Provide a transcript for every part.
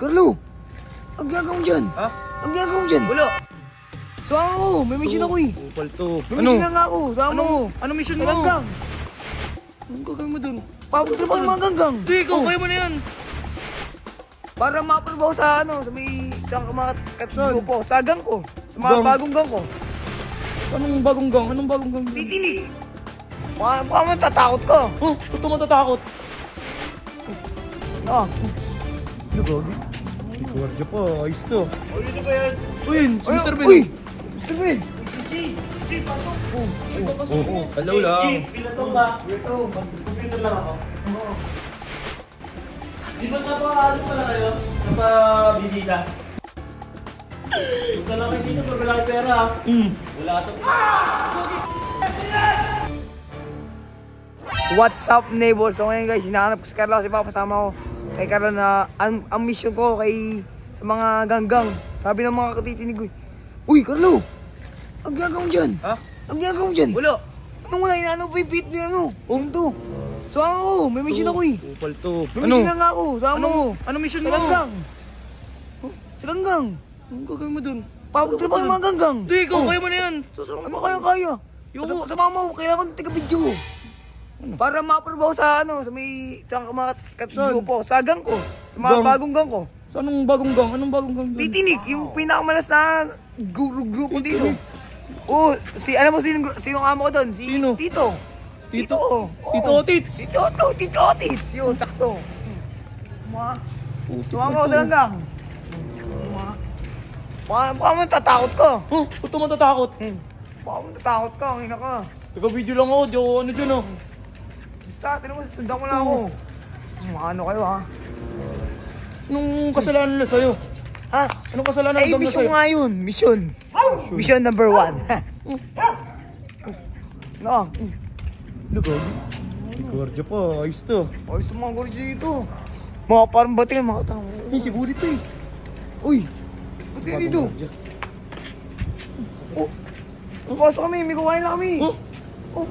Carlo! Ang ginagawa mo dyan? Ha? Ang ginagawa mo dyan? Wala. Saan ako? May mission ako eh. Kupal to. May mission na nga ako. Saan mo? Anong mission Sa mo? ganggang. Anong gagawin mo dun? Papatrabaho yung mga ganggang. Hindi, ikaw, kaya mo na yan. Para ma-approve ako sa sa may isang mga grupo. Sa gang ko. Sa mga Gang? bagong gang ko. Anong bagong gang? Anong bagong gang? Titinig. Mukha mo tatakot ka. Oh, totoo matatakot. Ah. Ano gagi? Hindi ko warja pa, ayos to. O, yun na ba yan? Uy, si Mr. Ben. Uy! Mr. Ben! G, pasok. Hello lang. G, pinatong ba? Computer lang ako. Di ba ano pala kayo? Napa-bisita? Huwag ka lang kayo dito, pag wala kang pera ha. Wala ito. What's up, neighbor? So ngayon guys, hinahanap ko si Carlo kasi papasama ko kay Carlo na ang mission ko kay sa mga ganggang. Sabi ng mga katitinig ko, uy Carlo! Ang ginagawa mo dyan? Ha? Ang ginagawa mo dyan? Wala. Anong wala? Inaano pa yung pit niya ano? To. So ako, may mission ako eh. Kupal to. May mission na nga ako. Saan mo? Anong mission Sa mo? ganggang. Sa ganggang. Anong gagawin mo dun? Papatrabaho yung mga ganggang. Hindi, ikaw, kaya mo na yan. Ano kaya? Sa mama mo, kailangan ko taga-video. Para ma-approve ako sa sa may isang mga grupo. Sa gang ko. Sa mga Gang? bagong gang ko. So, anong bagong gang? Anong bagong gang? Titinig, yung pinakamalas na grupo dito. Oh, alam mo sino kamo ko doon? Si Sino? Tito. Tito? Oo. Tito Otits? Tito Otits. Yun, sakto. Sumama ko doon gang. Mukha mo tatakot ka. Oh, totoo matatakot. Mukha mo tatakot ka, ang ina ka. Taga-video lang ako, di ako ano dyan oh. Basta, tinan mo, sundan ko lang ako. Ano kayo ha? Anong kasalanan nila sa'yo? Ha? Anong kasalanan Ay, nila mission sa'yo? nga yun. Mission. Mission number 1. No. Ano gagi? Hindi ko warja pa, ayos to. Ayos itong mga gorge dito. Mga parang bating, mga tao. Hey, si Budit to eh. Uy, ba't kayo dito? Oh, pasok kami, may kumain lang kami. Oh? Oh,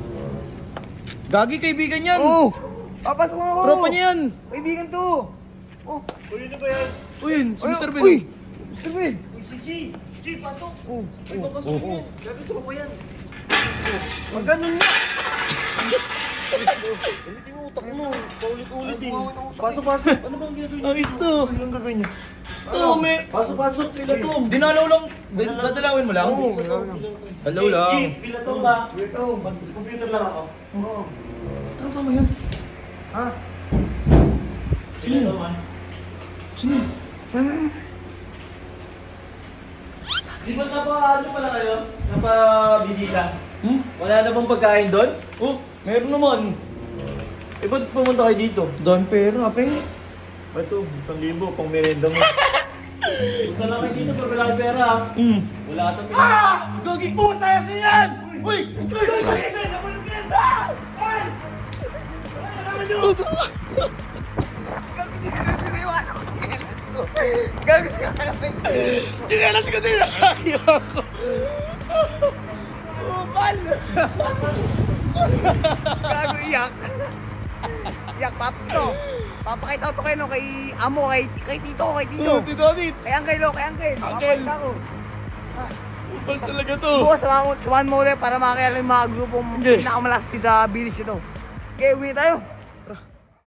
Gagi, kaibigan yan. oh. Papasok na ako. Tropa niya yan. Kaibigan to. Oh, O, yun na ba yan? Uy, yun, si Mr. Ben. Uy, Mr. Ben. Uy, si G. G, pasok. Oh, Oh, oh. Gagi, tropa yan. Pag ganun na. Ulitin mo utak mo. Paulit-ulit din. Pasok. Ano bang ginagawin niya? Ayos to. Anong gagawin niya? To, may... Pasok, pilatong. Dinalaw lang. Dadalawin mo lang? Oo, Hello lang. G, pilatong ba? Ito. Computer lang ako. Oo. Tropa mo yan. Ha? Pilatong man. Sino? Di ba ano pala kayo? Napa-bisita? Wala na bang pagkain doon? Oh, meron naman. Eh, ba't pumunta kayo dito? Dami pera, peng. Ito, 1,000 pang merenda mo. Punta lang kayo dito pag wala kang pera ha. Wala ito Gagi. Puta kasi yan! Uy! Gagi, siniriwan ako. Dinelas ko din. Ayaw ko. Upal! Gago, iyak. Iyak, papakita ko to kayo, no, kay amo, kay tito. Tito Otits. Kay Uncle. Papakita ko. Upal talaga to. Bukas, samahan mo ulit para makakilala yung mga grupong Okay. pinakamalasti sa village ito. Okay, uwi tayo.